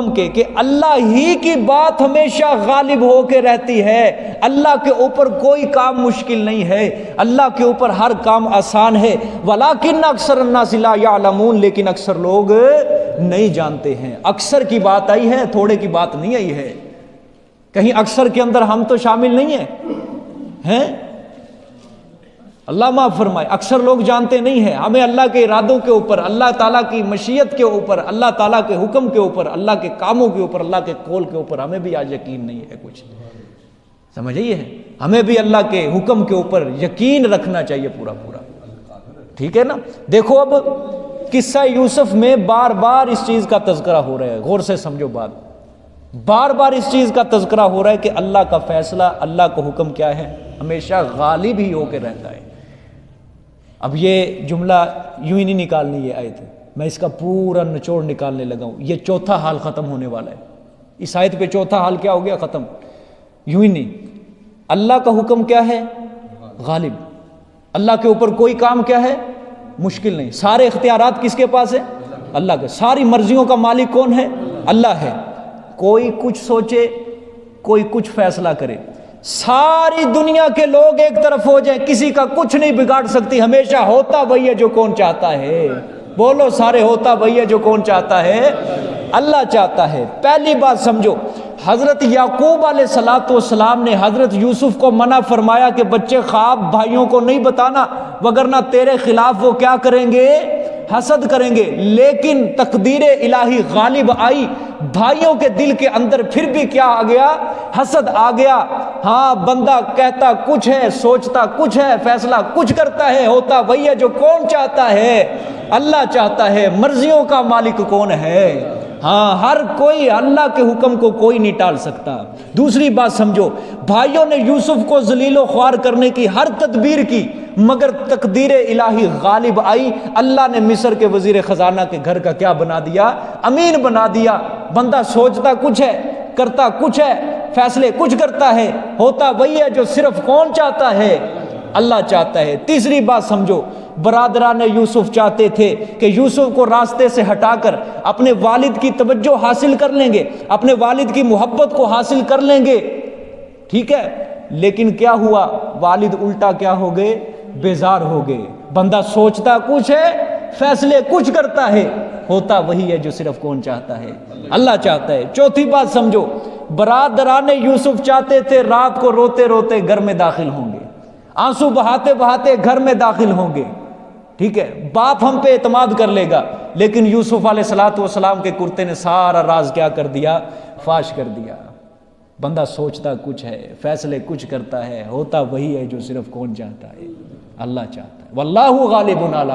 کہ اللہ ہی کی بات ہمیشہ غالب ہو کے رہتی ہے، اللہ کے اوپر کوئی کام مشکل نہیں ہے، اللہ کے اوپر ہر کام آسان ہے، ولیکن اکثر الناس لا یعلمون، لیکن اکثر لوگ نہیں جانتے ہیں۔ اکثر کی بات آئی ہے، تھوڑے کی بات نہیں آئی ہے۔ کہیں اکثر کے اندر ہم تو شامل نہیں ہیں؟ اللہ معاف فرمائے، اکثر لوگ جانتے نہیں ہیں۔ ہمیں اللہ کے ارادوں کے اوپر، اللہ تعالیٰ کی مشیت کے اوپر، اللہ تعالیٰ کے حکم کے اوپر، اللہ کے کاموں کے اوپر، اللہ کے قول کے اوپر ہمیں بھی آج یقین نہیں ہے کچھ، سمجھ آئی ہے؟ ہمیں بھی اللہ کے حکم کے اوپر یقین رکھنا چاہیے پورا پورا، ٹھیک ہے نا؟ دیکھو اب قصہ یوسف میں بار بار اس چیز کا تذکرہ ہو رہا ہے، غور سے سمجھو بات، بار بار اس چیز کا تذکرہ ہو رہا ہے کہ اللہ کا فیصلہ، اللہ کا حکم کیا ہے؟ ہمیشہ غالب ہی ہو کے رہتا ہے۔ اب یہ جملہ یوں ہی نہیں نکالنی یہ آیت، میں اس کا پورا نچوڑ نکالنے لگا ہوں۔ یہ چوتھا حال ختم ہونے والا ہے، اس آیت پہ چوتھا حال کیا ہو گیا؟ ختم، یوں ہی نہیں۔ اللہ کا حکم کیا ہے؟ غالب۔ اللہ کے اوپر کوئی کام کیا ہے؟ مشکل نہیں۔ سارے اختیارات کس کے پاس ہے؟ اللہ کے۔ ساری مرضیوں کا مالک کون ہے؟ اللہ ہے۔ کوئی کچھ سوچے، کوئی کچھ فیصلہ کرے، ساری دنیا کے لوگ ایک طرف ہو جائیں، کسی کا کچھ نہیں بگاڑ سکتی، ہمیشہ ہوتا وہی ہے جو کون چاہتا ہے۔ بولو سارے، ہوتا وہی ہے جو کون چاہتا ہے؟ اللہ چاہتا ہے۔ پہلی بات سمجھو، حضرت یعقوب علیہ السلام نے حضرت یوسف کو منع فرمایا کہ بچے خواب بھائیوں کو نہیں بتانا، وگرنہ تیرے خلاف وہ کیا کریں گے؟ حسد کریں گے۔ لیکن تقدیر الہی غالب آئی، بھائیوں کے دل کے اندر پھر بھی کیا آ گیا؟ حسد آ گیا۔ ہاں، بندہ کہتا کچھ ہے، سوچتا کچھ ہے، فیصلہ کچھ کرتا ہے، ہوتا وہی ہے جو کون چاہتا ہے؟ اللہ چاہتا ہے۔ مرضیوں کا مالک کون ہے؟ ہاں، ہر کوئی، اللہ کے حکم کو کوئی نہیں ٹال سکتا۔ دوسری بات سمجھو، بھائیوں نے یوسف کو ذلیل و خوار کرنے کی ہر تدبیر کی، مگر تقدیر الہی غالب آئی۔ اللہ نے مصر کے وزیر خزانہ کے گھر کا کیا بنا دیا؟ امین بنا دیا۔ بندہ سوچتا کچھ ہے، کرتا کچھ ہے، فیصلے کچھ کرتا ہے، ہوتا وہی ہے جو صرف کون چاہتا ہے؟ اللہ چاہتا ہے۔ تیسری بات سمجھو، برادران یوسف چاہتے تھے کہ یوسف کو راستے سے ہٹا کر اپنے والد کی توجہ حاصل کر لیں گے، اپنے والد کی محبت کو حاصل کر لیں گے، ٹھیک ہے؟ لیکن کیا ہوا؟ والد الٹا کیا ہو گئے؟ بیزار ہو گئے۔ بندہ سوچتا کچھ ہے، فیصلے کچھ کرتا ہے، ہوتا وہی ہے جو صرف کون چاہتا ہے؟ اللہ چاہتا ہے۔ چوتھی بات سمجھو، برادران یوسف چاہتے تھے رات کو روتے روتے گھر میں داخل ہوں گے، آنسو بہاتے بہاتے گھر میں داخل ہوں گے، ٹھیک ہے؟ باپ ہم پہ اعتماد کر لے گا، لیکن یوسف علیہ السلام کے کرتے نے سارا راز کیا کر دیا؟ فاش کر دیا۔ بندہ سوچتا کچھ ہے، فیصلے کچھ کرتا ہے، ہوتا وہی ہے جو صرف کون چاہتا ہے؟ اللہ چاہتا ہے۔ واللہ غالب علی